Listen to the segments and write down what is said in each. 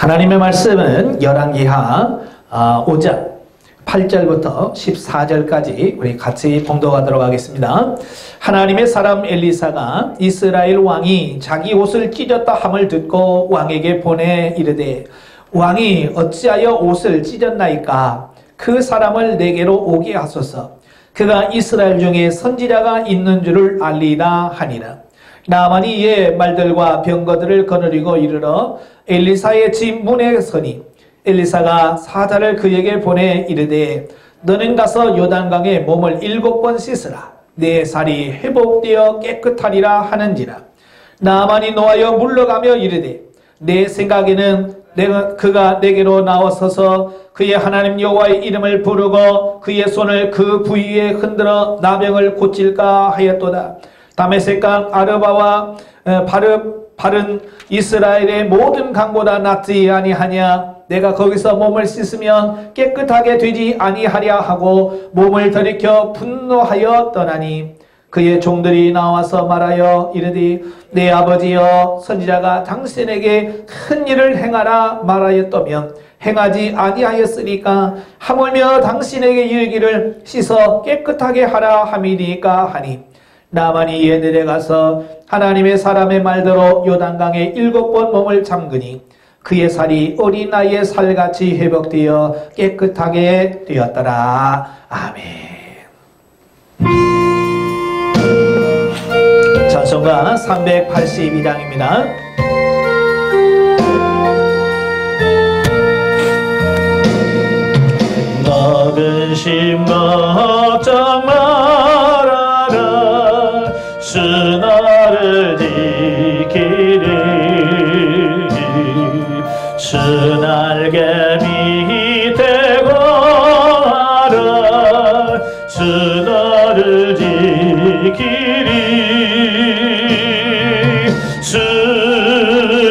하나님의 말씀은 열왕기하 5장 8절부터 14절까지 우리 같이 봉독하도록 하겠습니다. 하나님의 사람 엘리사가 이스라엘 왕이 자기 옷을 찢었다 함을 듣고 왕에게 보내 이르되, 왕이 어찌하여 옷을 찢었나이까? 그 사람을 내게로 오게 하소서. 그가 이스라엘 중에 선지자가 있는 줄을 알리라 하니라. 나만이 이의 말들과 병거들을 거느리고 이르러 엘리사의 집 문에 서니, 엘리사가 사자를 그에게 보내 이르되, 너는 가서 요단강에 몸을 7번 씻으라. 내 살이 회복되어 깨끗하리라 하는지라. 나만이 노하여 물러가며 이르되, 내 생각에는 그가 내게로 나와서서 그의 하나님 여호와의 이름을 부르고 그의 손을 그 부위에 흔들어 나병을 고칠까 하였도다. 다메섹강 아르바와 바른 이스라엘의 모든 강보다 낫지 아니하냐? 내가 거기서 몸을 씻으면 깨끗하게 되지 아니하랴 하고 몸을 들이켜 분노하여 떠나니, 그의 종들이 나와서 말하여 이르되, 내 아버지여 선지자가 당신에게 큰 일을 행하라 말하였다면 행하지 아니하였으니까 하물며 당신에게 이르기를 씻어 깨끗하게 하라 함이니까 하니, 나만이 이에 내려가서 하나님의 사람의 말대로 요단강에 7번 몸을 잠그니 그의 살이 어린 나이의 살같이 회복되어 깨끗하게 되었더라. 아멘. 찬송가 382장입니다. 너 근심 걱정 말아라. 주 너를 지키리. 주 날개 밑에 거하라. 주 너를 지키리. 주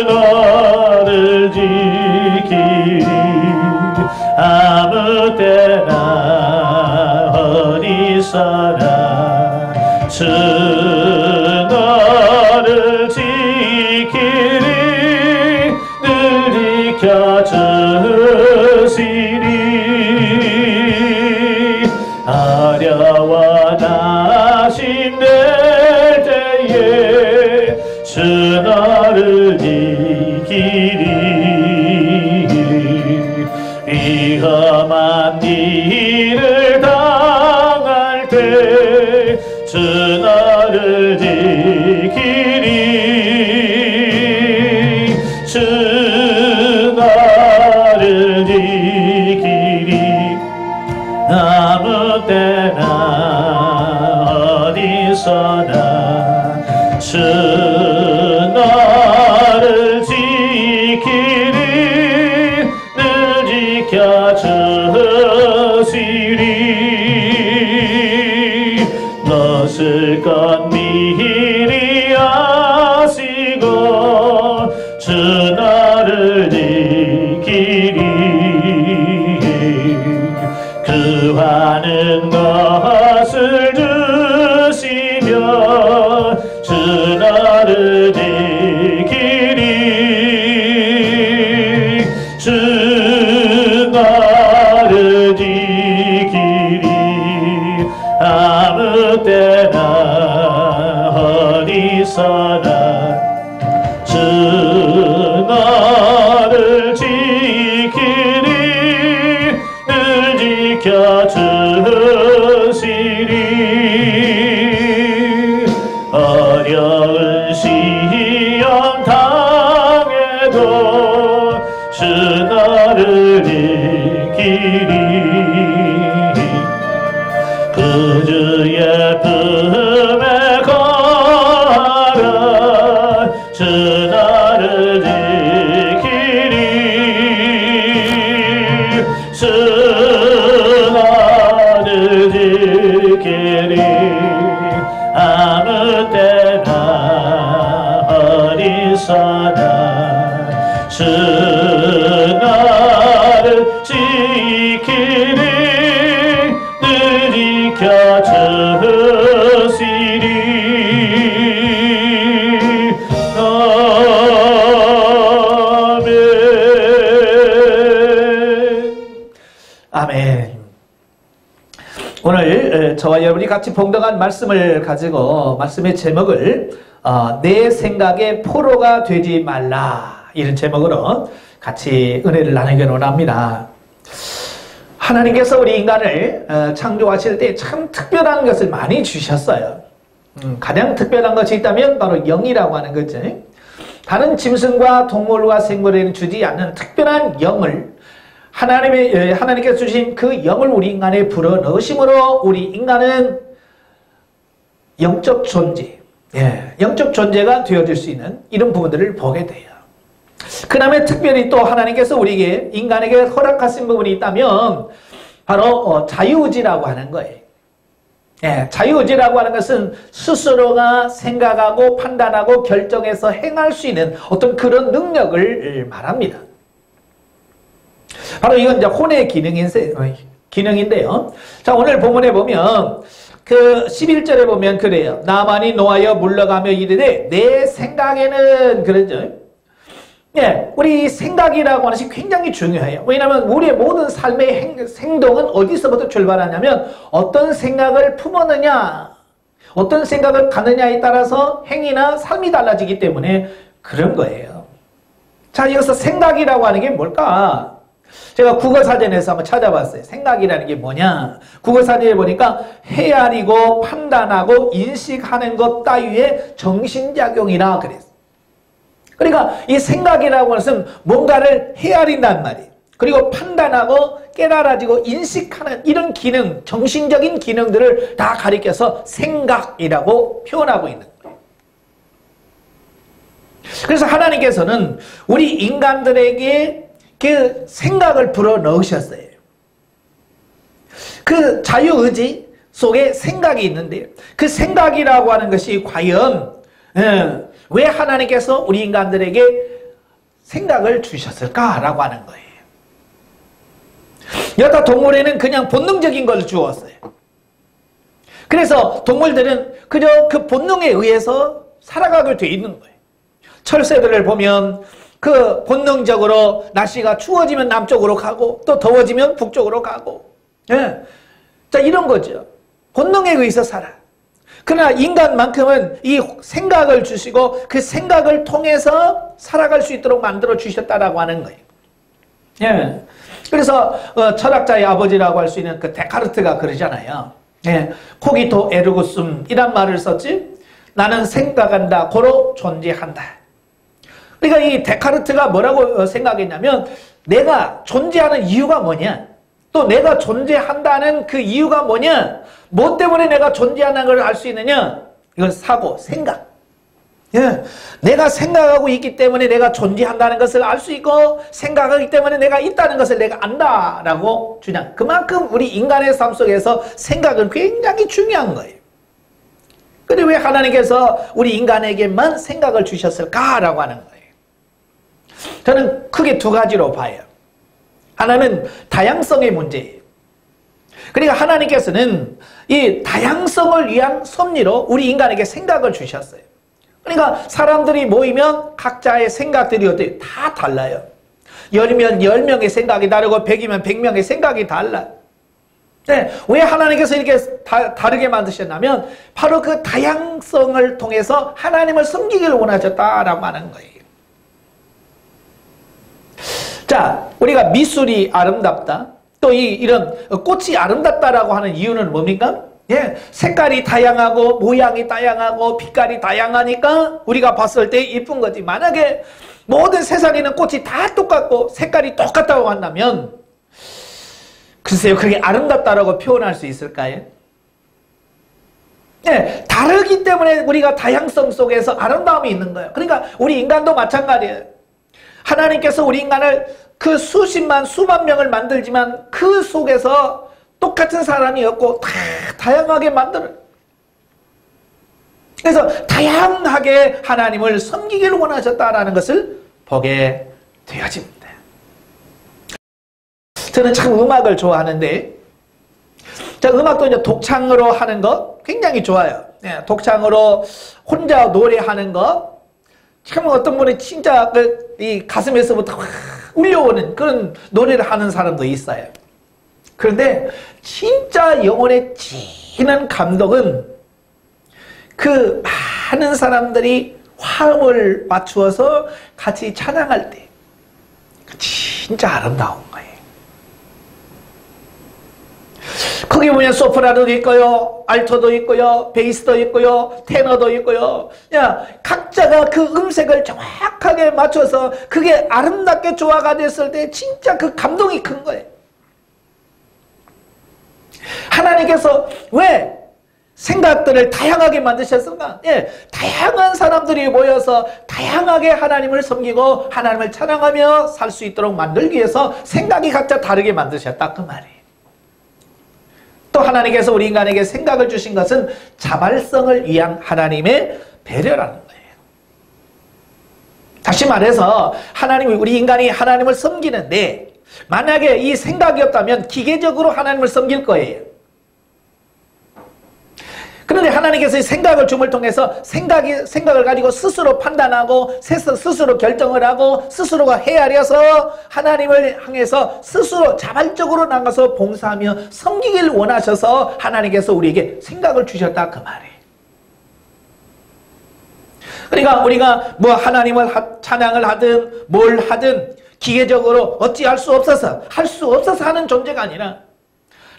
너를 지키리. 아무 때나 어디서나 주 너를 지키리. 늘 지켜주시리. 어려워 나심될 때에 주 너를 지키리. 위험한 일을 당할 때 주 너를 지키리. 주 너를 지키리. 아무 때나 어디서나 주 너를 지키리. 늘 지켜주시리. 넣었을 것 미리 아시고 주 너를 지키리. 구하는 것을 주시며 주 너를 지키리. 주 너를 지키리. 아무 때나 어디서나 주 너를 지키리. 늘 지켜주시리. 어려운 시험 당해도 주 너를 지키리. 그 주의 품에 거하라. 주 너를 지키리. 주 너를 지키리. 아무 때나 어디서나 주 너를 지키리. 늘 지켜주시리. 아멘. 아멘. 오늘 저와 여러분이 같이 봉독한 말씀을 가지고 말씀의 제목을 내 생각의 포로가 되지 말라, 이런 제목으로 같이 은혜를 나누기를 원합니다. 하나님께서 우리 인간을 창조하실 때 참 특별한 것을 많이 주셨어요. 가장 특별한 것이 있다면 바로 영이라고 하는 거죠. 다른 짐승과 동물과 생물에는 주지 않는 특별한 영을 하나님께서 주신 그 영을 우리 인간에 불어 넣으심으로 우리 인간은 영적 존재, 영적 존재가 되어질 수 있는 이런 부분들을 보게 돼요. 그 다음에 특별히 또 하나님께서 우리에게 인간에게 허락하신 부분이 있다면 바로 자유의지라고 하는 거예요. 자유의지라고 하는 것은 스스로가 생각하고 판단하고 결정해서 행할 수 있는 어떤 그런 능력을 말합니다. 바로 이건 이제 혼의 기능인데요. 자, 오늘 본문에 보면 그 11절에 보면 그래요. 나만이 노하여 물러가며 이르되 내 생각에는, 그러죠. 우리 생각이라고 하는 것이 굉장히 중요해요. 왜냐하면 우리의 모든 삶의 행동은 어디서부터 출발하냐면 어떤 생각을 품었느냐, 어떤 생각을 갖느냐에 따라서 행위나 삶이 달라지기 때문에 그런 거예요. 자, 여기서 생각이라고 하는 게 뭘까? 제가 국어사전에서 한번 찾아봤어요. 생각이라는 게 뭐냐? 국어사전에 보니까 헤아리고 판단하고 인식하는 것 따위의 정신작용이라 그랬어요. 그러니까 이 생각이라고 하는 것은 뭔가를 헤아린단 말이에요. 그리고 판단하고 깨달아지고 인식하는 이런 기능, 정신적인 기능들을 다 가리켜서 생각이라고 표현하고 있는 거예요. 그래서 하나님께서는 우리 인간들에게 그 생각을 불어 넣으셨어요. 그 자유의지 속에 생각이 있는데 그 생각이라고 하는 것이 과연 왜 하나님께서 우리 인간들에게 생각을 주셨을까라고 하는 거예요. 여타 동물에는 그냥 본능적인 걸 주었어요. 그래서 동물들은 그저 그 본능에 의해서 살아가게 돼 있는 거예요. 철새들을 보면 그 본능적으로 날씨가 추워지면 남쪽으로 가고 또 더워지면 북쪽으로 가고, 자, 이런 거죠. 본능에 의해서 살아. 그러나 인간만큼은 이 생각을 주시고 그 생각을 통해서 살아갈 수 있도록 만들어 주셨다라고 하는 거예요. 그래서 철학자의 아버지라고 할 수 있는 그 데카르트가 그러잖아요. 코기토 에르고숨 이란 말을 썼지. 나는 생각한다, 고로 존재한다. 그러니까 이 데카르트가 뭐라고 생각했냐면 내가 존재하는 이유가 뭐냐, 또 내가 존재한다는 그 이유가 뭐냐, 뭐 때문에 내가 존재하는 걸 알 수 있느냐, 이건 사고, 생각. 내가 생각하고 있기 때문에 내가 존재한다는 것을 알 수 있고 생각하기 때문에 내가 있다는 것을 내가 안다라고 주장. 그만큼 우리 인간의 삶 속에서 생각은 굉장히 중요한 거예요. 근데 왜 하나님께서 우리 인간에게만 생각을 주셨을까라고 하는 거예요. 저는 크게 두 가지로 봐요. 하나는 다양성의 문제예요. 그러니까 하나님께서는 이 다양성을 위한 섭리로 우리 인간에게 생각을 주셨어요. 그러니까 사람들이 모이면 각자의 생각들이 어때요? 다 달라요. 10명, 10명의 생각이 다르고 100이면 100명의 생각이 달라요. 왜 하나님께서 이렇게 다르게 만드셨냐면 바로 그 다양성을 통해서 하나님을 섬기기를 원하셨다라고 하는 거예요. 자, 우리가 미술이 아름답다, 또 이런 꽃이 아름답다라고 하는 이유는 뭡니까? 색깔이 다양하고 모양이 다양하고 빛깔이 다양하니까 우리가 봤을 때 이쁜 거지. 만약에 모든 세상에 있는 꽃이 다 똑같고 색깔이 똑같다고 한다면 글쎄요, 그게 아름답다라고 표현할 수 있을까요? 다르기 때문에 우리가 다양성 속에서 아름다움이 있는 거예요. 그러니까 우리 인간도 마찬가지예요. 하나님께서 우리 인간을 그 수십만 수만 명을 만들지만 그 속에서 똑같은 사람이 없고 다 다양하게 만들어요. 그래서 다양하게 하나님을 섬기기를 원하셨다라는 것을 보게 되어집니다. 저는 참 음악을 좋아하는데, 자, 음악도 이제 독창으로 하는 거 굉장히 좋아요. 독창으로 혼자 노래하는 거, 참 어떤 분이 진짜 이 가슴에서부터 확 울려오는 그런 노래를 하는 사람도 있어요. 그런데 진짜 영혼에 진한 감동은 그 많은 사람들이 화음을 맞추어서 같이 찬양할 때 진짜 아름다운 거예요. 거기 보면 소프라노도 있고요, 알토도 있고요, 베이스도 있고요, 테너도 있고요. 각자가 그 음색을 정확하게 맞춰서 그게 아름답게 조화가 됐을 때 진짜 그 감동이 큰 거예요. 하나님께서 왜 생각들을 다양하게 만드셨을까? 다양한 사람들이 모여서 다양하게 하나님을 섬기고 하나님을 찬양하며 살 수 있도록 만들기 위해서 생각이 각자 다르게 만드셨다 그 말이에요. 또 하나님께서 우리 인간에게 생각을 주신 것은 자발성을 위한 하나님의 배려라는 거예요. 다시 말해서 우리 인간이 하나님을 섬기는데 만약에 이 생각이 없다면 기계적으로 하나님을 섬길 거예요. 그런데 하나님께서 이 생각을 줌을 통해서 생각을 가지고 스스로 판단하고 스스로 결정을 하고 스스로가 헤아려서 하나님을 향해서 스스로 자발적으로 나가서 봉사하며 섬기길 원하셔서 하나님께서 우리에게 생각을 주셨다 그 말이에요. 그러니까 우리가 뭐 하나님을 찬양을 하든 뭘 하든 기계적으로 어찌할 수 없어서 할 수 없어서 하는 존재가 아니라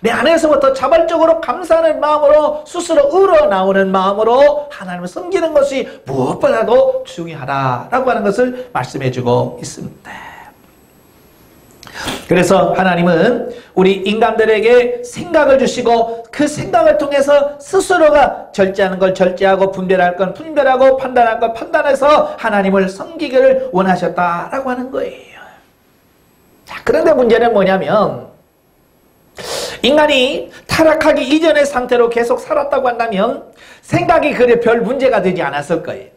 내 안에서부터 자발적으로 감사하는 마음으로 스스로 우러나오는 마음으로 하나님을 섬기는 것이 무엇보다도 중요하다라고 하는 것을 말씀해주고 있습니다. 그래서 하나님은 우리 인간들에게 생각을 주시고 그 생각을 통해서 스스로가 절제하는 걸 절제하고 분별할 건 분별하고 판단할 건 판단해서 하나님을 섬기기를 원하셨다라고 하는 거예요. 자, 그런데 문제는 뭐냐면 인간이 타락하기 이전의 상태로 계속 살았다고 한다면 생각이 그래 별 문제가 되지 않았을 거예요.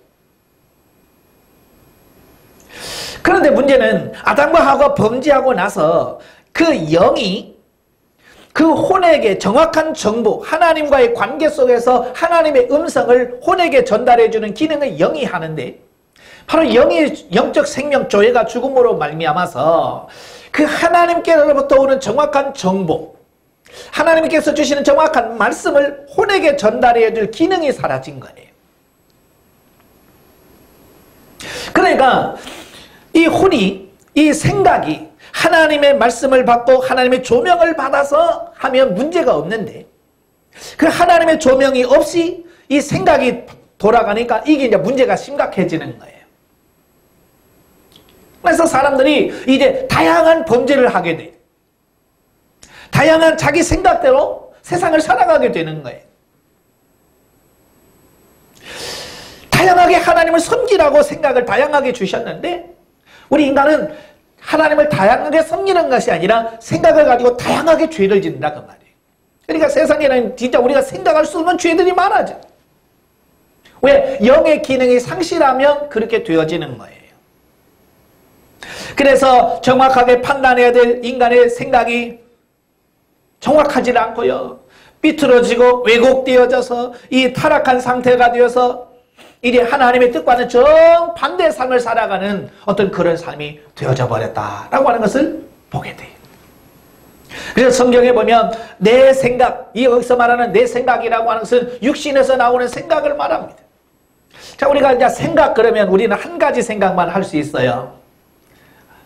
그런데 문제는 아담과 하와가 범죄하고 나서 그 영이 그 혼에게 정확한 정보, 하나님과의 관계 속에서 하나님의 음성을 혼에게 전달해주는 기능을 영이 하는데 바로 영의 영적 생명 조회가 죽음으로 말미암아서 그 하나님께로부터 오는 정확한 정보, 하나님께서 주시는 정확한 말씀을 혼에게 전달해 줄 기능이 사라진 거예요. 그러니까 이 혼이, 이 생각이 하나님의 말씀을 받고 하나님의 조명을 받아서 하면 문제가 없는데 그 하나님의 조명이 없이 이 생각이 돌아가니까 이게 이제 문제가 심각해지는 거예요. 그래서 사람들이 이제 다양한 범죄를 하게 돼요. 다양한 자기 생각대로 세상을 살아가게 되는 거예요. 다양하게 하나님을 섬기라고 생각을 다양하게 주셨는데 우리 인간은 하나님을 다양하게 섬기는 것이 아니라 생각을 가지고 다양하게 죄를 짓는다 그 말이에요. 그러니까 세상에는 진짜 우리가 생각할 수 없는 죄들이 많아져. 왜? 영의 기능이 상실하면 그렇게 되어지는 거예요. 그래서 정확하게 판단해야 될 인간의 생각이 정확하지 않고요. 삐뚤어지고 왜곡되어져서 이 타락한 상태가 되어서 이제 하나님의 뜻과는 정반대의 삶을 살아가는 어떤 그런 삶이 되어져 버렸다라고 하는 것을 보게 돼요. 그래서 성경에 보면 내 생각, 여기서 말하는 내 생각이라고 하는 것은 육신에서 나오는 생각을 말합니다. 자, 우리가 이제 생각 그러면 우리는 한 가지 생각만 할 수 있어요.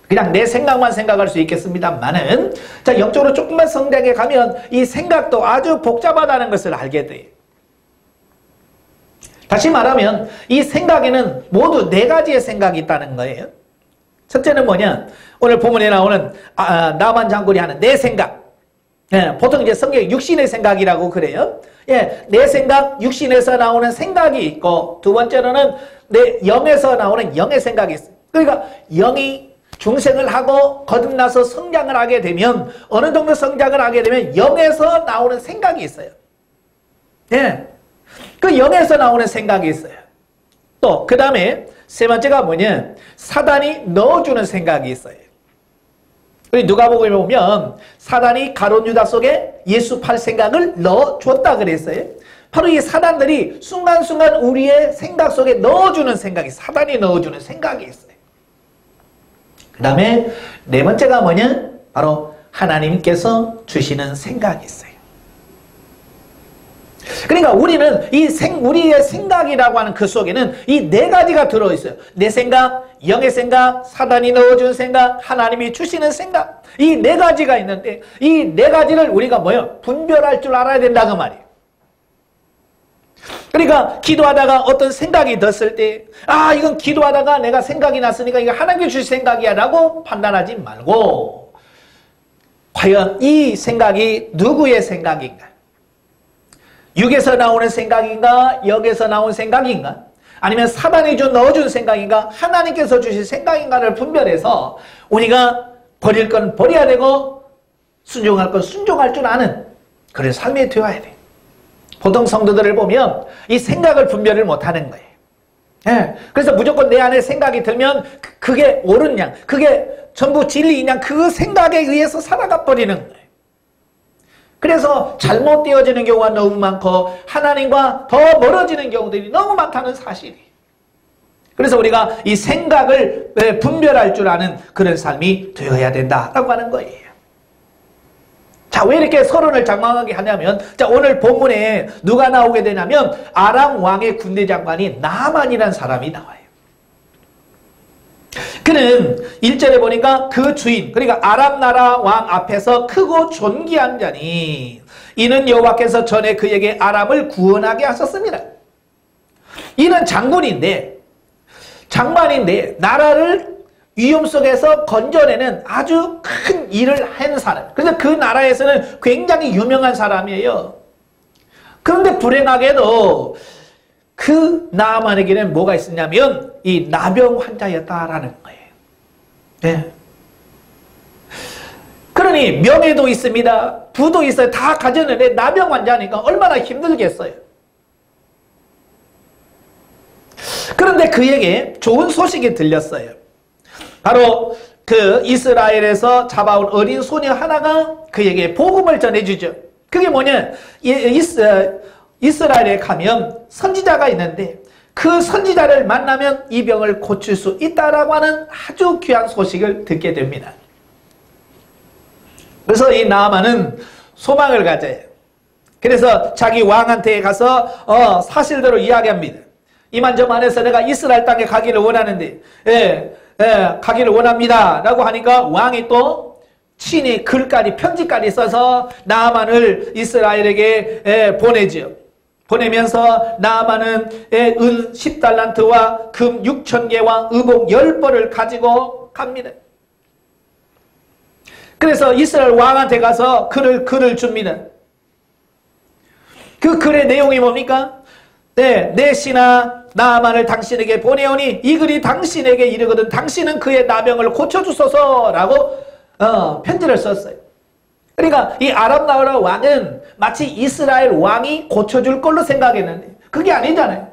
그냥 내 생각만 생각할 수 있겠습니다만은 자, 영적으로 조금만 성장해 가면 이 생각도 아주 복잡하다는 것을 알게 돼요. 다시 말하면 이 생각에는 모두 네 가지의 생각이 있다는 거예요. 첫째는 뭐냐? 오늘 본문에 나오는 나만 장군이 하는 내 생각. 보통 이제 성경에 육신의 생각이라고 그래요. 내 생각, 육신에서 나오는 생각이 있고 두 번째로는 내 영에서 나오는 영의 생각이 있어요. 그러니까 영이 중생을 하고 거듭나서 성장을 하게 되면 어느 정도 성장을 하게 되면 영에서 나오는 생각이 있어요. 그 영에서 나오는 생각이 있어요. 또 그 다음에 세 번째가 뭐냐? 사단이 넣어주는 생각이 있어요. 우리 누가복음에 보면 사단이 가룟 유다 속에 예수 팔 생각을 넣어줬다 그랬어요. 바로 이 사단들이 순간순간 우리의 생각 속에 넣어주는 생각이, 사단이 넣어주는 생각이 있어요. 그 다음에 네 번째가 뭐냐? 바로 하나님께서 주시는 생각이 있어요. 그러니까 우리는 우리의 생각이라고 하는 그 속에는 이 네 가지가 들어있어요. 내 생각, 영의 생각, 사단이 넣어준 생각, 하나님이 주시는 생각. 이 네 가지가 있는데 이 네 가지를 우리가 분별할 줄 알아야 된다 그 말이에요. 그러니까 기도하다가 어떤 생각이 떴을 때 이건 기도하다가 내가 생각이 났으니까 이거 하나님이 주신 생각이야 라고 판단하지 말고 과연 이 생각이 누구의 생각인가? 육에서 나오는 생각인가? 영에서 나온 생각인가? 아니면 사단이 넣어준 생각인가? 하나님께서 주신 생각인가를 분별해서 우리가 버릴 건 버려야 되고 순종할 건 순종할 줄 아는 그런 삶이 되어야 돼. 보통 성도들을 보면 이 생각을 분별을 못하는 거예요. 예. 그래서 무조건 내 안에 생각이 들면 그게 옳은 양, 그게 전부 진리인 양, 그 생각에 의해서 살아가 버리는 거예요. 그래서 잘못되어지는 경우가 너무 많고 하나님과 더 멀어지는 경우들이 너무 많다는 사실이. 그래서 우리가 이 생각을 분별할 줄 아는 그런 삶이 되어야 된다라고 하는 거예요. 자, 왜 이렇게 서론을 장황하게 하냐면, 자, 오늘 본문에 누가 나오게 되냐면 아람 왕의 군대 장관이 나만이라는 사람이 나와요. 그는 1절에 보니까 그 주인, 그러니까 아람 나라 왕 앞에서 크고 존귀한 자니 이는 여호와께서 전에 그에게 아람을 구원하게 하셨습니다. 이는 장관인데 나라를 위험 속에서 건져내는 아주 큰 일을 한 사람. 그래서 그 나라에서는 굉장히 유명한 사람이에요. 그런데 불행하게도 그 나아만에게는 뭐가 있었냐면 이 나병 환자였다라는 거예요. 네. 그러니 명예도 있습니다. 부도 있어요. 다 가졌는데 나병 환자니까 얼마나 힘들겠어요. 그런데 그에게 좋은 소식이 들렸어요. 바로 그 이스라엘에서 잡아온 어린 소녀 하나가 그에게 복음을 전해주죠. 그게 뭐냐? 이스라엘에 가면 선지자가 있는데 그 선지자를 만나면 이 병을 고칠 수 있다라고 하는 아주 귀한 소식을 듣게 됩니다. 그래서 이 나아만은 소망을 가져요. 그래서 자기 왕한테 가서 사실대로 이야기합니다. 이만저만해서 내가 이스라엘 땅에 가기를 원하는데 가기를 원합니다 라고 하니까 왕이 또 친히 글까지 편지까지 써서 나아만을 이스라엘에게 보내죠. 보내면서 나아만은 은 10달란트와 금 6,000개와 의복 10벌을 가지고 갑니다. 그래서 이스라엘 왕한테 가서 글을 줍니다. 그 글의 내용이 뭡니까? 내 신하 나아만을 당신에게 보내오니 이 글이 당신에게 이르거든 당신은 그의 나병을 고쳐주소서라고 편지를 썼어요. 그러니까 이 아람 나라 왕은 마치 이스라엘 왕이 고쳐줄 걸로 생각했는데 그게 아니잖아요.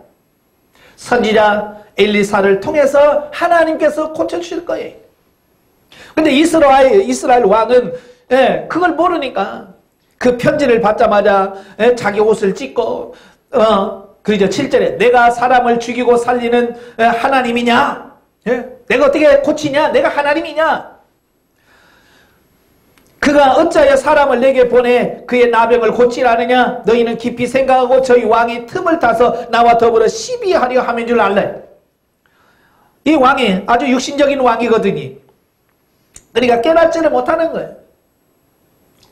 선지자 엘리사를 통해서 하나님께서 고쳐주실 거예요. 근데 이스라엘 왕은 그걸 모르니까 그 편지를 받자마자 자기 옷을 찢고 그죠? 7절에 내가 사람을 죽이고 살리는 하나님이냐? 내가 어떻게 고치냐? 내가 하나님이냐? 그가 어찌하여 사람을 내게 보내 그의 나병을 고치라느냐? 너희는 깊이 생각하고 저희 왕이 틈을 타서 나와 더불어 시비하려 하는 줄 알래. 이 왕이 아주 육신적인 왕이거든요. 그러니까 깨닫지를 못하는 거예요.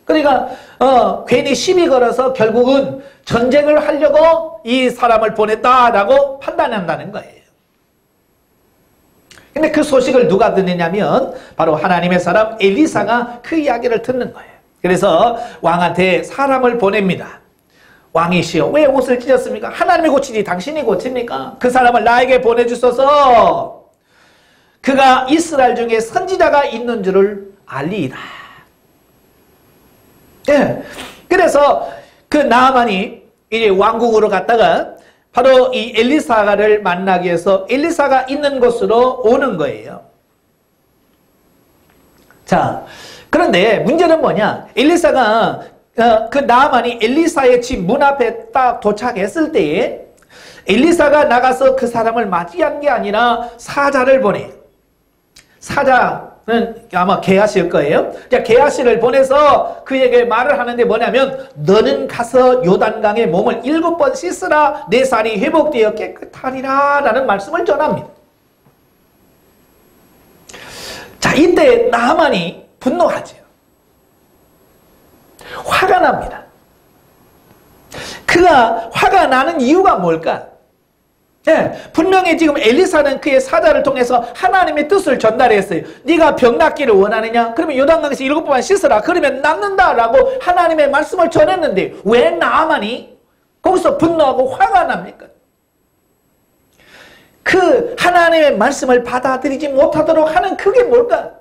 그러니까 괜히 시비 걸어서 결국은 전쟁을 하려고 이 사람을 보냈다라고 판단한다는 거예요. 근데 그 소식을 누가 듣느냐면 바로 하나님의 사람 엘리사가 그 이야기를 듣는 거예요. 그래서 왕한테 사람을 보냅니다. 왕이시여 왜 옷을 찢었습니까? 하나님이 고치지 당신이 고칩니까? 그 사람을 나에게 보내주소서. 그가 이스라엘 중에 선지자가 있는 줄을 알리이다. 그래서 그 나아만이 이제 왕궁으로 갔다가 바로 이 엘리사를 만나기 위해서 엘리사가 있는 곳으로 오는 거예요. 자, 그런데 문제는 뭐냐? 엘리사가 그 나아만이 엘리사의 집 문 앞에 딱 도착했을 때에 엘리사가 나가서 그 사람을 맞이한 게 아니라 사자를 보내. 사자 아마 게하시일 거예요. 게하시를 보내서 그에게 말을 하는데 뭐냐면 너는 가서 요단강에 몸을 7번 씻으라 내 살이 회복되어 깨끗하리라 라는 말씀을 전합니다. 자, 이때 나만이 분노하죠. 화가 납니다. 그가 화가 나는 이유가 뭘까? 네, 분명히 지금 엘리사는 그의 사자를 통해서 하나님의 뜻을 전달했어요. 네가 병 낫기를 원하느냐? 그러면 요단강에서 7번 씻으라. 그러면 낫는다라고 하나님의 말씀을 전했는데 왜 나만이 거기서 분노하고 화가 납니까? 그 하나님의 말씀을 받아들이지 못하도록 하는 그게 뭘까?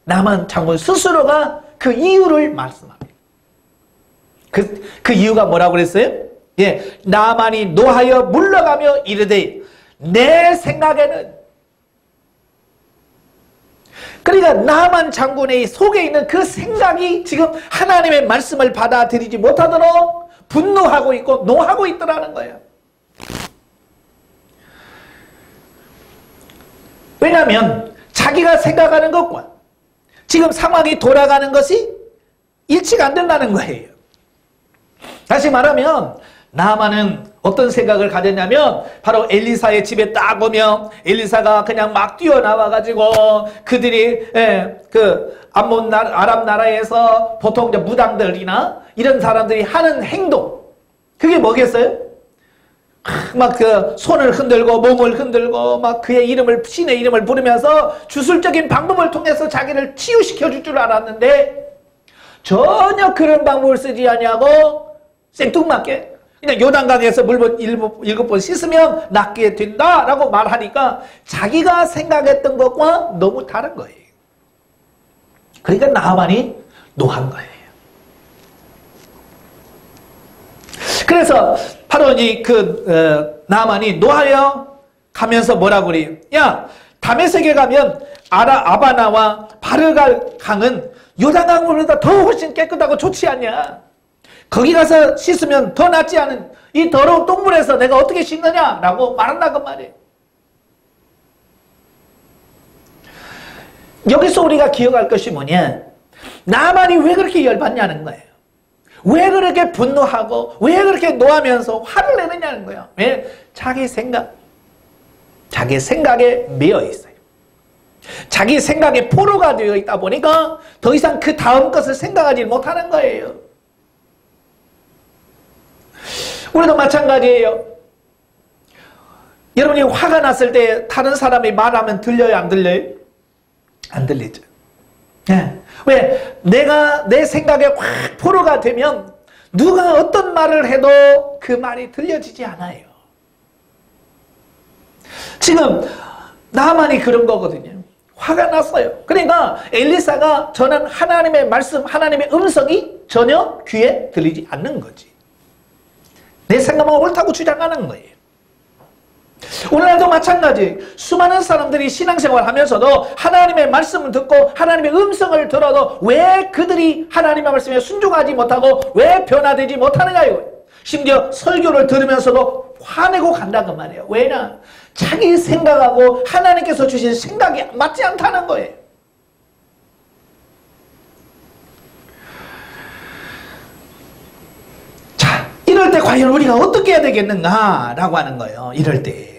나만 장군 스스로가 그 이유를 말씀합니다. 그 이유가 뭐라고 그랬어요? 예, 나만이 노하여 물러가며 이르되 내 생각에는, 그러니까 나만 장군의 속에 있는 그 생각이 지금 하나님의 말씀을 받아들이지 못하도록 분노하고 있고 노하고 있더라는 거예요. 왜냐하면 자기가 생각하는 것과 지금 상황이 돌아가는 것이 일치가 안 된다는 거예요. 다시 말하면 나만은 어떤 생각을 가졌냐면 바로 엘리사의 집에 딱 오면 엘리사가 그냥 막 뛰어나와가지고 그들이 그 아람 나라에서 보통 무당들이나 이런 사람들이 하는 행동, 그게 뭐겠어요? 막 그 손을 흔들고 몸을 흔들고 막 그의 이름을, 신의 이름을 부르면서 주술적인 방법을 통해서 자기를 치유시켜 줄 줄 알았는데 전혀 그런 방법을 쓰지 않냐고 생뚱맞게 그냥 요단강에서 물번 7번 씻으면 낫게 된다라고 말하니까 자기가 생각했던 것과 너무 다른 거예요. 그러니까 나만이 노한 거예요. 그래서 바로 나만이 노하여 가면서 뭐라고 그래요? 야, 다메섹에 가면 아바나와 바르갈 강은 요단강보다 더 훨씬 깨끗하고 좋지 않냐? 거기 가서 씻으면 더 낫지 않은 이 더러운 똥물에서 내가 어떻게 씻느냐라고 말한다고 말이에요. 여기서 우리가 기억할 것이 뭐냐? 나만이 왜 그렇게 열받냐는 거예요. 왜 그렇게 분노하고 왜 그렇게 노하면서 화를 내느냐는 거예요. 왜? 자기 생각에 매여 있어요. 자기 생각에 포로가 되어 있다 보니까 더 이상 그 다음 것을 생각하지 못하는 거예요. 우리도 마찬가지예요. 여러분이 화가 났을 때 다른 사람이 말하면 들려요, 안 들려요? 안 들리죠. 네. 왜? 내가 내 생각에 확 포로가 되면 누가 어떤 말을 해도 그 말이 들려지지 않아요. 지금 나만이 그런 거거든요. 화가 났어요. 그러니까 엘리사가 전한 하나님의 말씀, 하나님의 음성이 전혀 귀에 들리지 않는 거지. 내 생각만 옳다고 주장하는 거예요. 오늘날도 마찬가지. 수많은 사람들이 신앙생활을 하면서도 하나님의 말씀을 듣고 하나님의 음성을 들어도 왜 그들이 하나님의 말씀에 순종하지 못하고 왜 변화되지 못하느냐 이거예요. 심지어 설교를 들으면서도 화내고 간다고 말이에요. 왜냐? 자기 생각하고 하나님께서 주신 생각이 맞지 않다는 거예요. 자, 이럴 때 과연 우리가 어떻게 해야 되겠는가라고 하는 거예요. 이럴 때.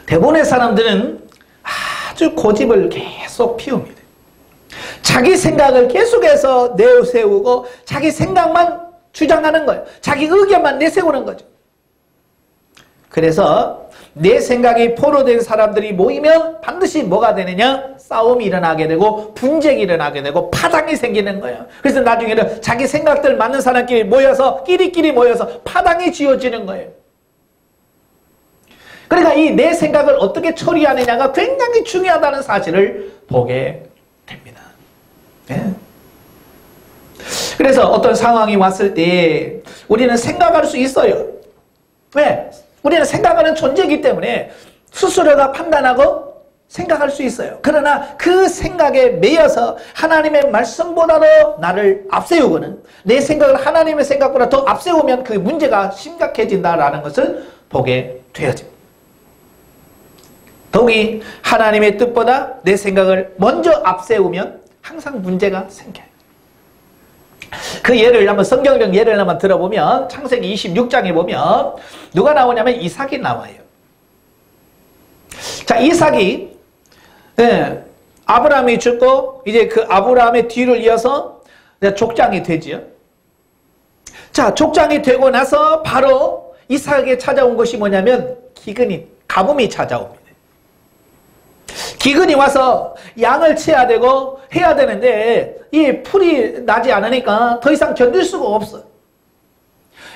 대부분의 사람들은 아주 고집을 계속 피웁니다. 자기 생각을 계속해서 내세우고 자기 생각만 주장하는 거예요. 자기 의견만 내세우는 거죠. 그래서 내 생각이 포로된 사람들이 모이면 반드시 뭐가 되느냐? 싸움이 일어나게 되고 분쟁이 일어나게 되고 파당이 생기는 거예요. 그래서 나중에는 자기 생각들 맞는 사람끼리 모여서 끼리끼리 모여서 파당이 지어지는 거예요. 그러니까 이 내 생각을 어떻게 처리하느냐가 굉장히 중요하다는 사실을 보게 됩니다. 네? 그래서 어떤 상황이 왔을 때 우리는 생각할 수 있어요. 왜? 우리는 생각하는 존재이기 때문에 스스로가 판단하고 생각할 수 있어요. 그러나 그 생각에 매여서 하나님의 말씀보다도 나를 앞세우고는 내 생각을 하나님의 생각보다 더 앞세우면 그 문제가 심각해진다라는 것을 보게 되어집니다. 더욱이 하나님의 뜻보다 내 생각을 먼저 앞세우면 항상 문제가 생겨요. 그 예를 한번 성경적 예를 한번 들어보면 창세기 26장에 보면 누가 나오냐면 이삭이 나와요. 자, 이삭이 아브라함이 죽고 이제 그 아브라함의 뒤를 이어서 족장이 되지요. 자, 족장이 되고 나서 바로 이삭에게 찾아온 것이 뭐냐면 기근이, 가뭄이 찾아옵니다. 기근이 와서 양을 치야 되고 해야 되는데 이 풀이 나지 않으니까 더 이상 견딜 수가 없어.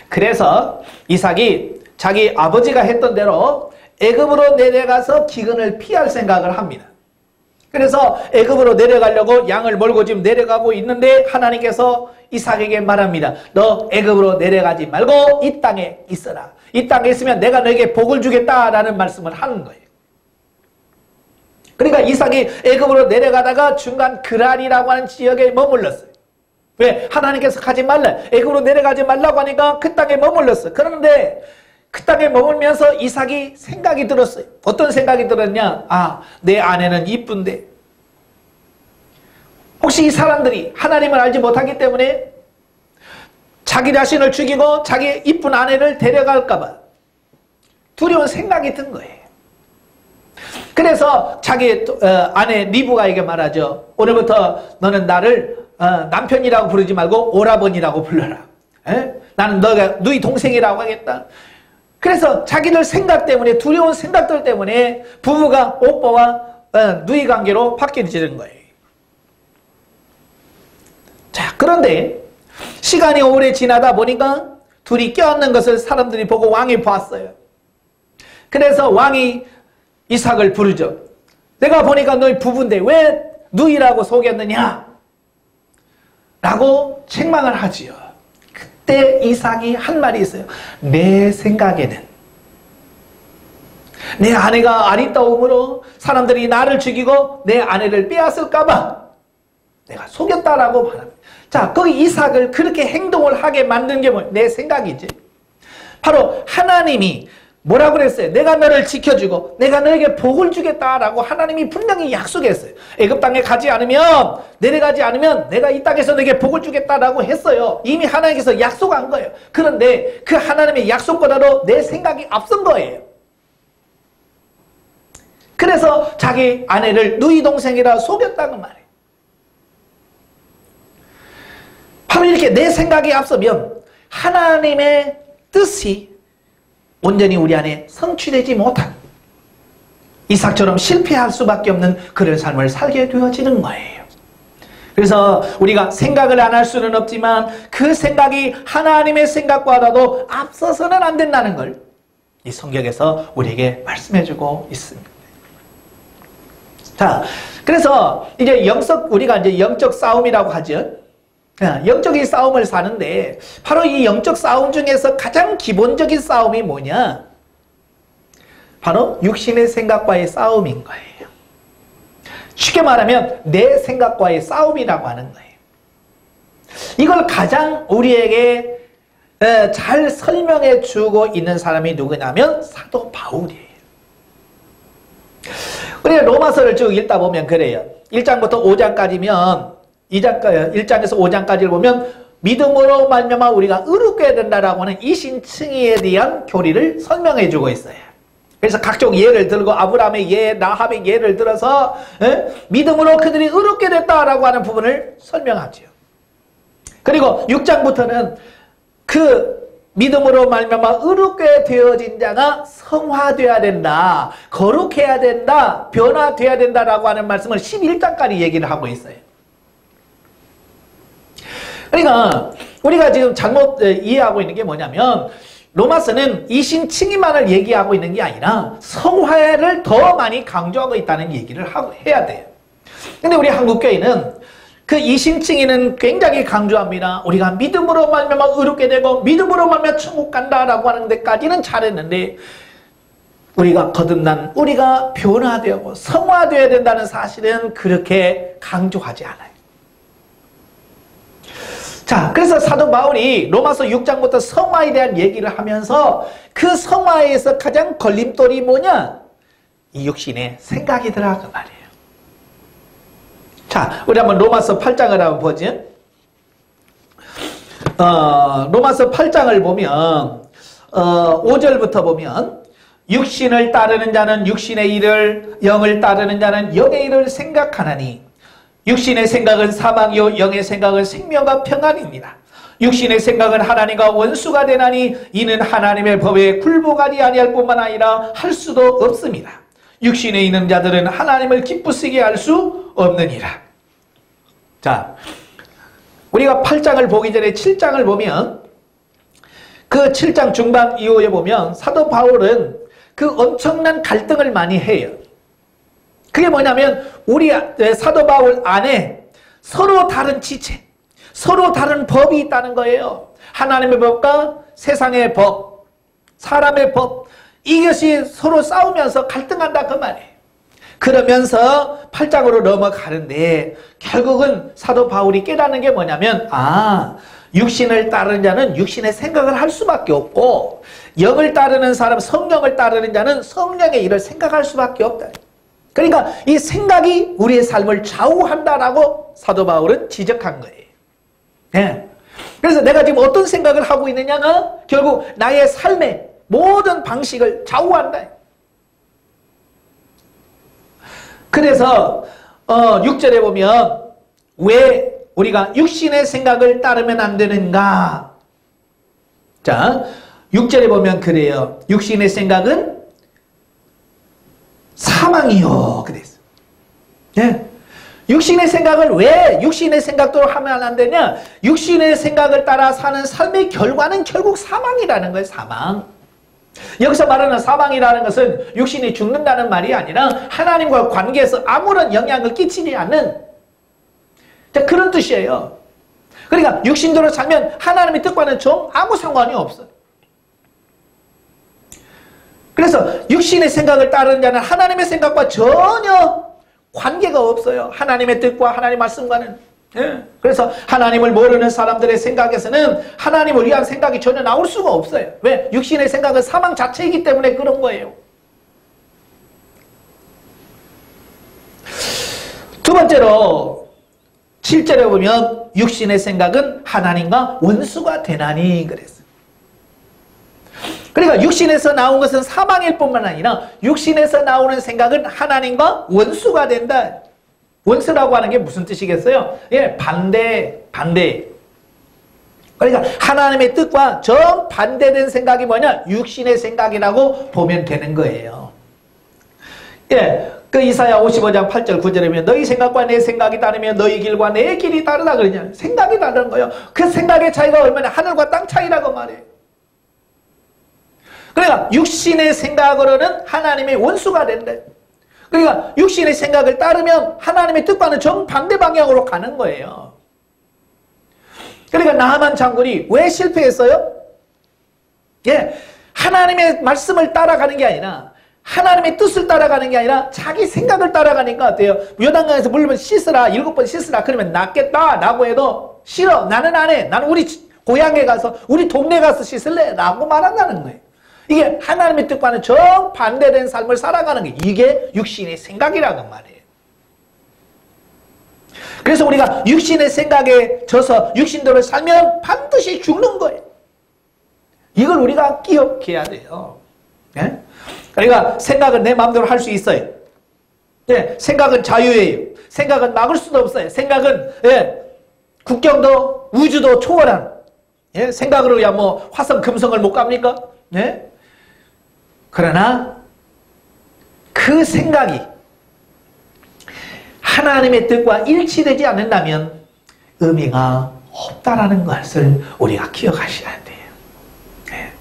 그래서 이삭이 자기 아버지가 했던 대로 애굽으로 내려가서 기근을 피할 생각을 합니다. 그래서 애굽으로 내려가려고 양을 몰고 지금 내려가고 있는데 하나님께서 이삭에게 말합니다. 너 애굽으로 내려가지 말고 이 땅에 있어라. 이 땅에 있으면 내가 너에게 복을 주겠다라는 말씀을 하는 거예요. 그러니까 이삭이 애굽으로 내려가다가 중간 그랄이라고 하는 지역에 머물렀어요. 왜? 하나님께서 가지 말라. 애굽으로 내려가지 말라고 하니까 그 땅에 머물렀어요. 그런데 그 땅에 머물면서 이삭이 생각이 들었어요. 어떤 생각이 들었냐? 아, 내 아내는 이쁜데 혹시 이 사람들이 하나님을 알지 못하기 때문에 자기 자신을 죽이고 자기 이쁜 아내를 데려갈까 봐 두려운 생각이 든 거예요. 그래서 자기 아내 리브가에게 말하죠. 오늘부터 너는 나를 남편이라고 부르지 말고 오라버니라고 불러라. 나는 너가 너희 동생이라고 하겠다. 그래서 자기들 생각 때문에, 두려운 생각들 때문에 부부가 오빠와 누이 관계로 바뀌어지는 거예요. 자, 그런데 시간이 오래 지나다 보니까 둘이 껴안는 것을 사람들이 보고 왕이 봤어요. 그래서 왕이 이삭을 부르죠. 내가 보니까 너희 부부인데 왜 누이라고 속였느냐? 라고 책망을 하지요. 그때 이삭이 한 말이 있어요. 내 생각에는 내 아내가 아리따움으로 사람들이 나를 죽이고 내 아내를 빼앗을까봐 내가 속였다라고 말합니다. 자, 거기 이삭을 그렇게 행동을 하게 만든 게 뭐예요? 내 생각이지. 바로 하나님이 뭐라고 그랬어요? 내가 너를 지켜주고 내가 너에게 복을 주겠다라고 하나님이 분명히 약속했어요. 애굽 땅에 가지 않으면, 내려가지 않으면 내가 이 땅에서 너에게 복을 주겠다라고 했어요. 이미 하나님께서 약속한 거예요. 그런데 그 하나님의 약속보다도 내 생각이 앞선 거예요. 그래서 자기 아내를 누이 동생이라 속였다는 말이에요. 바로 이렇게 내 생각이 앞서면 하나님의 뜻이 온전히 우리 안에 성취되지 못한 이삭처럼 실패할 수밖에 없는 그런 삶을 살게 되어지는 거예요. 그래서 우리가 생각을 안 할 수는 없지만 그 생각이 하나님의 생각보다도 앞서서는 안 된다는 걸 이 성경에서 우리에게 말씀해주고 있습니다. 자, 그래서 이제 우리가 이제 영적 싸움이라고 하죠. 영적인 싸움을 사는데 바로 이 영적 싸움 중에서 가장 기본적인 싸움이 뭐냐? 바로 육신의 생각과의 싸움인 거예요. 쉽게 말하면 내 생각과의 싸움이라고 하는 거예요. 이걸 가장 우리에게 잘 설명해 주고 있는 사람이 누구냐면 사도 바울이에요. 우리가 로마서를 쭉 읽다 보면 그래요. 1장부터 5장까지면 1장에서 5장까지를 보면 믿음으로 말미암아 우리가 의롭게 된다라고 하는 이신칭의에 대한 교리를 설명해 주고 있어요. 그래서 각종 예를 들고 아브라함의 예, 라합의 예를 들어서 믿음으로 그들이 의롭게 됐다라고 하는 부분을 설명하죠. 그리고 6장부터는 그 믿음으로 말미암아 의롭게 되어진 자가 성화되어야 된다, 거룩해야 된다, 변화되어야 된다라고 하는 말씀을 11장까지 얘기를 하고 있어요. 그러니까 우리가 지금 잘못 이해하고 있는 게 뭐냐면 로마서는 이신칭의만을 얘기하고 있는 게 아니라 성화를 더 많이 강조하고 있다는 얘기를 해야 돼요. 근데 우리 한국교회는 그 이신칭의는 굉장히 강조합니다. 우리가 믿음으로 말미암아 의롭게 되고 믿음으로 말미암아 천국 간다라고 하는 데까지는 잘했는데 우리가 거듭난, 우리가 변화되고 성화되어야 된다는 사실은 그렇게 강조하지 않아요. 자, 그래서 사도 바울이 로마서 6장부터 성화에 대한 얘기를 하면서 그 성화에서 가장 걸림돌이 뭐냐? 이 육신의 생각이 들어가고 말이에요. 자, 우리 한번 로마서 8장을 한번 보죠. 로마서 8장을 보면 5절부터 보면 육신을 따르는 자는 육신의 일을, 영을 따르는 자는 영의 일을 생각하나니 육신의 생각은 사망이요 영의 생각은 생명과 평안입니다. 육신의 생각은 하나님과 원수가 되나니 이는 하나님의 법에 굴복하지 아니할 뿐만 아니라 할 수도 없습니다. 육신에 있는 자들은 하나님을 기쁘시게 할 수 없느니라. 자, 우리가 8장을 보기 전에 7장을 보면 그 7장 중반 이후에 보면 사도 바울은 그 엄청난 갈등을 많이 해요. 그게 뭐냐면 우리 사도 바울 안에 서로 다른 지체, 서로 다른 법이 있다는 거예요. 하나님의 법과 세상의 법, 사람의 법, 이것이 서로 싸우면서 갈등한다 그 말이에요. 그러면서 8장으로 넘어가는데 결국은 사도 바울이 깨닫는 게 뭐냐면 육신을 따르는 자는 육신의 생각을 할 수밖에 없고 영을 따르는 사람, 성령을 따르는 자는 성령의 일을 생각할 수밖에 없다. 그러니까 이 생각이 우리의 삶을 좌우한다라고 사도 바울은 지적한 거예요. 네. 그래서 내가 지금 어떤 생각을 하고 있느냐가 결국 나의 삶의 모든 방식을 좌우한다. 그래서 6절에 보면 왜 우리가 육신의 생각을 따르면 안 되는가? 자, 6절에 보면 그래요. 육신의 생각은 사망이요. 그랬어. 예. 육신의 생각을 왜 육신의 생각대로 하면 안 되냐? 육신의 생각을 따라 사는 삶의 결과는 결국 사망이라는 거예요. 사망. 여기서 말하는 사망이라는 것은 육신이 죽는다는 말이 아니라 하나님과 관계에서 아무런 영향을 끼치지 않는 그런 뜻이에요. 그러니까 육신대로 살면 하나님의 뜻과는 좀 아무 상관이 없어요. 그래서 육신의 생각을 따르는 자는 하나님의 생각과 전혀 관계가 없어요. 하나님의 뜻과 하나님의 말씀과는. 예. 그래서 하나님을 모르는 사람들의 생각에서는 하나님을 위한 생각이 전혀 나올 수가 없어요. 왜? 육신의 생각은 사망 자체이기 때문에 그런 거예요. 두 번째로 7절에 보면 육신의 생각은 하나님과 원수가 되나니 그랬어요. 그러니까 육신에서 나온 것은 사망일 뿐만 아니라 육신에서 나오는 생각은 하나님과 원수가 된다. 원수라고 하는 게 무슨 뜻이겠어요? 예, 반대. 그러니까 하나님의 뜻과 정반대된 생각이 뭐냐? 육신의 생각이라고 보면 되는 거예요. 예, 그 이사야 55장 8절 9절에 보면 너희 생각과 내 생각이 다르면 너희 길과 내 길이 다르다 그러냐. 생각이 다른 거예요. 그 생각의 차이가 얼마나 하늘과 땅 차이라고 말해요. 그러니까 육신의 생각으로는 하나님의 원수가 된다. 그러니까 육신의 생각을 따르면 하나님의 뜻과는 정반대 방향으로 가는 거예요. 그러니까 나하만 장군이 왜 실패했어요? 예, 하나님의 말씀을 따라가는 게 아니라 하나님의 뜻을 따라가는 게 아니라 자기 생각을 따라가니까 어때요? 요단강에서 물면 씻으라 7번 씻으라 그러면 낫겠다 라고 해도 싫어 나는 안 해. 나는 우리 고향에 가서 우리 동네 가서 씻을래 라고 말한다는 거예요. 이게 하나님의 뜻과는 정반대된 삶을 살아가는 게 이게 육신의 생각이라는 말이에요. 그래서 우리가 육신의 생각에 져서 육신대로 살면 반드시 죽는 거예요. 이걸 우리가 기억해야 돼요. 네? 그러니까 생각은 내 마음대로 할 수 있어요. 네, 생각은 자유예요. 생각은 막을 수도 없어요. 생각은 국경도 우주도 초월한 생각으로야 뭐 화성 금성을 못 갑니까? 네? 그러나 그 생각이 하나님의 뜻과 일치되지 않는다면 의미가 없다라는 것을 우리가 기억하셔야 돼요. 네.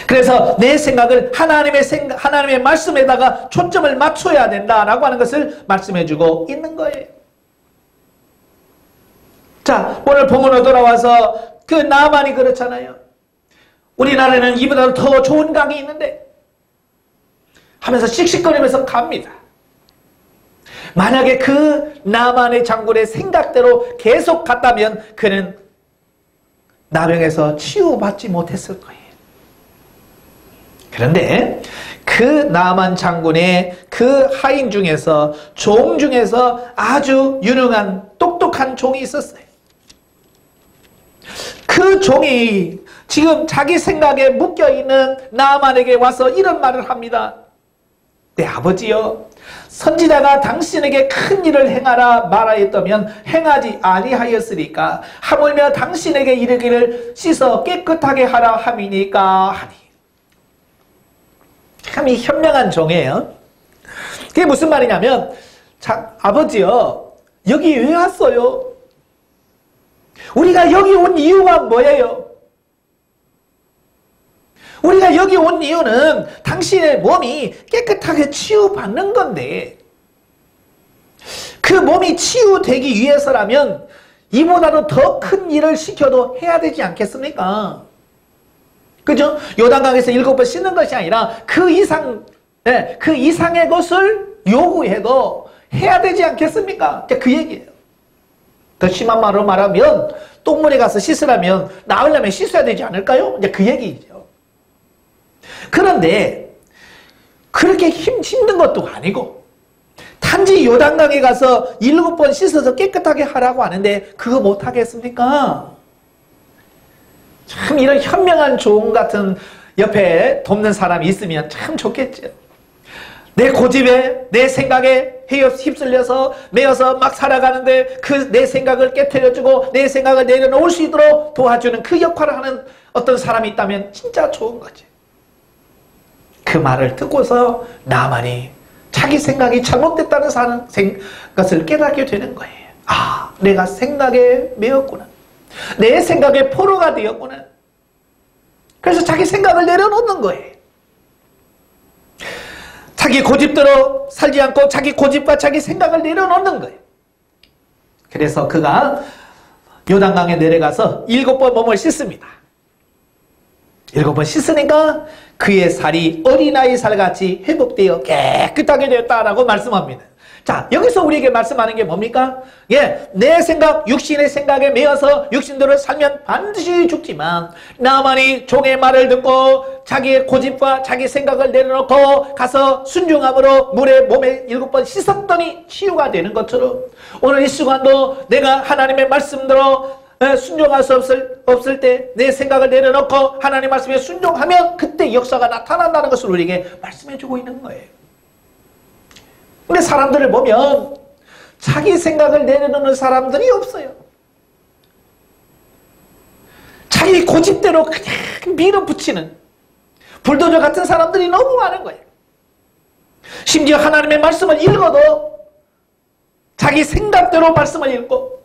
그래서 내 생각을 하나님의 말씀에다가 초점을 맞춰야 된다라고 하는 것을 말씀해주고 있는 거예요. 자, 오늘 본문으로 돌아와서 그 나만이 그렇잖아요. 우리나라에는 이보다 더 좋은 강이 있는데 하면서 씩씩거리면서 갑니다. 만약에 그 나만의 장군의 생각대로 계속 갔다면 그는 나병에서 치유받지 못했을 거예요. 그런데 그 그 나만 장군의 그 하인 중에서 종 중에서 아주 유능한 똑똑한 종이 있었어요. 그 종이 지금 자기 생각에 묶여있는 나만에게 와서 이런 말을 합니다. 내 아버지여, 선지자가 당신에게 큰 일을 행하라 말하였다면 행하지 아니하였으리까 하물며 당신에게 이르기를 씻어 깨끗하게 하라 함이니까 하니. 참 이 현명한 종이에요. 그게 무슨 말이냐면, 자, 아버지요, 여기 왜 왔어요? 우리가 여기 온 이유가 뭐예요? 우리가 여기 온 이유는 당신의 몸이 깨끗하게 치유받는 건데, 그 몸이 치유되기 위해서라면 이보다도 더 큰 일을 시켜도 해야 되지 않겠습니까? 그죠? 요단강에서 7번 씻는 것이 아니라 그 이상의 것을 요구해도 해야 되지 않겠습니까? 그 얘기예요. 더 심한 말로 말하면 똥물에 가서 씻으려면 나으려면 씻어야 되지 않을까요? 이제 그 얘기죠. 그런데 그렇게 힘든 것도 아니고 단지 요단강에 가서 7번 씻어서 깨끗하게 하라고 하는데 그거 못하겠습니까? 참 이런 현명한 종 같은 옆에 돕는 사람이 있으면 참 좋겠죠. 내 고집에 내 생각에 휩쓸려서 매여서 막 살아가는데 그 내 생각을 깨트려주고 내 생각을 내려놓을 수 있도록 도와주는 그 역할을 하는 어떤 사람이 있다면 진짜 좋은 거지. 그 말을 듣고서 나만이 자기 생각이 잘못됐다는 것을 깨닫게 되는 거예요. 아, 내가 생각에 매였구나. 내 생각의 포로가 되었구나. 그래서 자기 생각을 내려놓는 거예요. 자기 고집대로 살지 않고 자기 고집과 자기 생각을 내려놓는 거예요. 그래서 그가 요단강에 내려가서 7번 몸을 씻습니다. 7번 씻으니까 그의 살이 어린아이 살같이 회복되어 깨끗하게 되었다라고 말씀합니다. 자, 여기서 우리에게 말씀하는 게 뭡니까? 예, 내 생각, 육신의 생각에 매여서 육신대로 살면 반드시 죽지만 나만이 종의 말을 듣고 자기의 고집과 자기 생각을 내려놓고 가서 순종함으로 물에 몸에 7번 씻었더니 치유가 되는 것처럼 오늘 이 시간도 내가 하나님의 말씀대로 순종할 수 없을 때 내 생각을 내려놓고 하나님 말씀에 순종하면 그때 역사가 나타난다는 것을 우리에게 말씀해주고 있는 거예요. 근데 사람들을 보면 자기 생각을 내려놓는 사람들이 없어요. 자기 고집대로 그냥 밀어붙이는 불도저 같은 사람들이 너무 많은 거예요. 심지어 하나님의 말씀을 읽어도 자기 생각대로 말씀을 읽고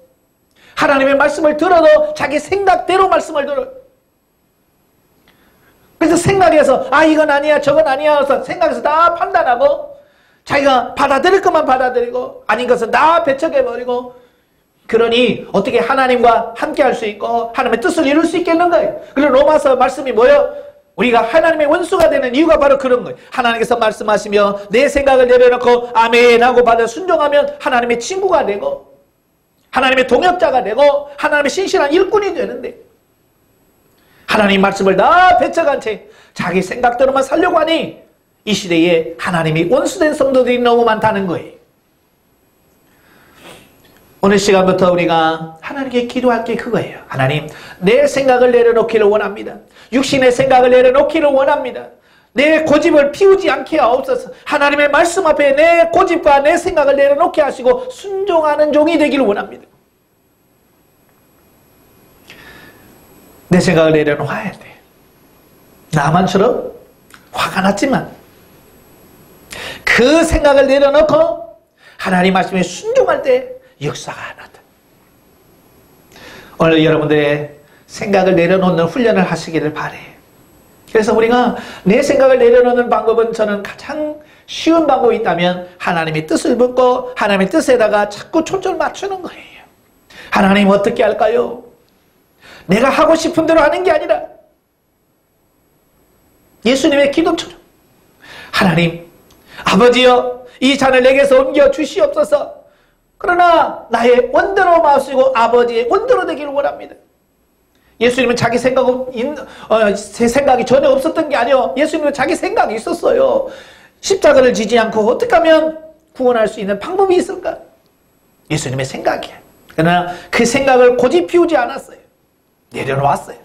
하나님의 말씀을 들어도 자기 생각대로 말씀을 들어요. 그래서 생각해서 아 이건 아니야 저건 아니야 해서 생각해서 다 판단하고 자기가 받아들일 것만 받아들이고 아닌 것은 다 배척해버리고 그러니 어떻게 하나님과 함께 할 수 있고 하나님의 뜻을 이룰 수 있겠는 거예요. 그래서 로마서 말씀이 뭐예요? 우리가 하나님의 원수가 되는 이유가 바로 그런 거예요. 하나님께서 말씀하시며 내 생각을 내려놓고 아멘 하고 받아 순종하면 하나님의 친구가 되고 하나님의 동역자가 되고 하나님의 신실한 일꾼이 되는데 하나님 말씀을 다 배척한 채 자기 생각대로만 살려고 하니 이 시대에 하나님이 원수된 성도들이 너무 많다는 거예요. 오늘 시간부터 우리가 하나님께 기도할 게 그거예요. 하나님, 내 생각을 내려놓기를 원합니다. 육신의 생각을 내려놓기를 원합니다. 내 고집을 피우지 않게 하옵소서. 하나님의 말씀 앞에 내 고집과 내 생각을 내려놓게 하시고 순종하는 종이 되기를 원합니다. 내 생각을 내려놓아야 돼. 나만처럼 화가 났지만 그 생각을 내려놓고 하나님 말씀에 순종할 때 역사가 나타납니다. 오늘 여러분들의 생각을 내려놓는 훈련을 하시기를 바래요. 그래서 우리가 내 생각을 내려놓는 방법은 저는 가장 쉬운 방법이 있다면 하나님의 뜻을 묻고 하나님의 뜻에다가 자꾸 초점을 맞추는 거예요. 하나님 어떻게 할까요? 내가 하고 싶은 대로 하는 게 아니라 예수님의 기도처럼 하나님 아버지여 이 잔을 내게서 옮겨 주시옵소서. 그러나 나의 원대로 마시고 아버지의 원대로 되기를 원합니다. 예수님은 자기 생각이 전혀 없었던 게 아니에요. 예수님은 자기 생각이 있었어요. 십자가를 지지 않고 어떻게 하면 구원할 수 있는 방법이 있을까? 예수님의 생각이에요. 그러나 그 생각을 고집 피우지 않았어요. 내려놓았어요.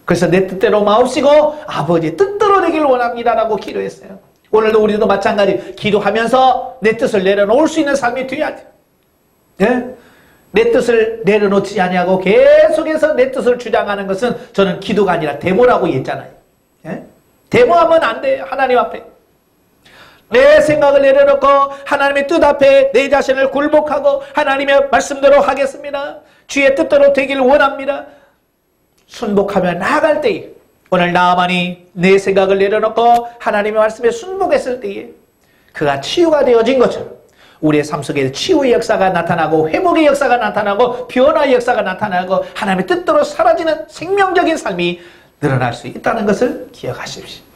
그래서 내 뜻대로 마옵시고 아버지의 뜻대로 되길 원합니다라고 기도했어요. 오늘도 우리도 마찬가지 기도하면서 내 뜻을 내려놓을 수 있는 삶이 되어야 돼요. 네? 내 뜻을 내려놓지 아니하고 계속해서 내 뜻을 주장하는 것은 저는 기도가 아니라 데모라고 했잖아요. 네? 데모하면 안 돼요. 하나님 앞에. 내 생각을 내려놓고 하나님의 뜻 앞에 내 자신을 굴복하고 하나님의 말씀대로 하겠습니다. 주의 뜻대로 되길 원합니다. 순복하며 나아갈 때에 오늘 나아만이 내 생각을 내려놓고 하나님의 말씀에 순복했을 때에 그가 치유가 되어진 것처럼 우리의 삶 속에 치유의 역사가 나타나고 회복의 역사가 나타나고 변화의 역사가 나타나고 하나님의 뜻대로 사라지는 생명적인 삶이 늘어날 수 있다는 것을 기억하십시오.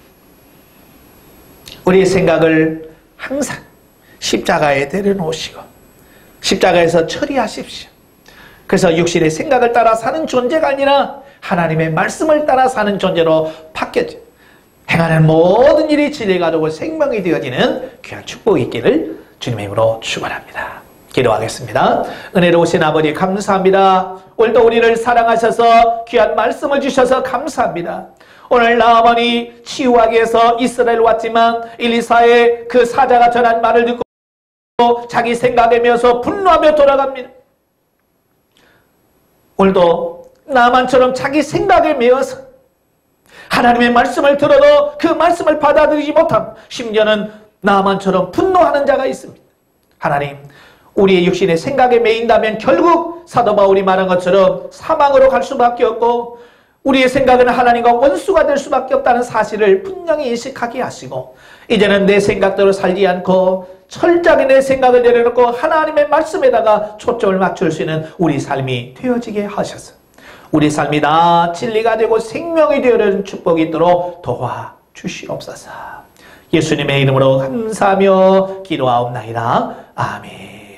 우리의 생각을 항상 십자가에 내려놓으시고 십자가에서 처리하십시오. 그래서 육신의 생각을 따라 사는 존재가 아니라 하나님의 말씀을 따라 사는 존재로 바뀌어져 행하는 모든 일이 진리가 되고 생명이 되어지는 귀한 축복이 있기를 주님의 이름으로 축원합니다. 기도하겠습니다. 은혜로우신 아버지 감사합니다. 오늘도 우리를 사랑하셔서 귀한 말씀을 주셔서 감사합니다. 오늘 나아만이 치유하기 위해서 이스라엘 왔지만 엘리사의 그 사자가 전한 말을 듣고 자기 생각에 매여서 분노하며 돌아갑니다. 오늘도 나만처럼 자기 생각에 매여서 하나님의 말씀을 들어도 그 말씀을 받아들이지 못함 심지어는 나만처럼 분노하는 자가 있습니다. 하나님, 우리의 육신의 생각에 매인다면 결국 사도 바울이 말한 것처럼 사망으로 갈 수밖에 없고 우리의 생각은 하나님과 원수가 될 수밖에 없다는 사실을 분명히 인식하게 하시고 이제는 내 생각대로 살지 않고 철저하게 내 생각을 내려놓고 하나님의 말씀에다가 초점을 맞출 수 있는 우리 삶이 되어지게 하셔서 우리 삶이 다 진리가 되고 생명이 되어지는 축복이 있도록 도와주시옵소서. 예수님의 이름으로 감사하며 기도하옵나이다. 아멘.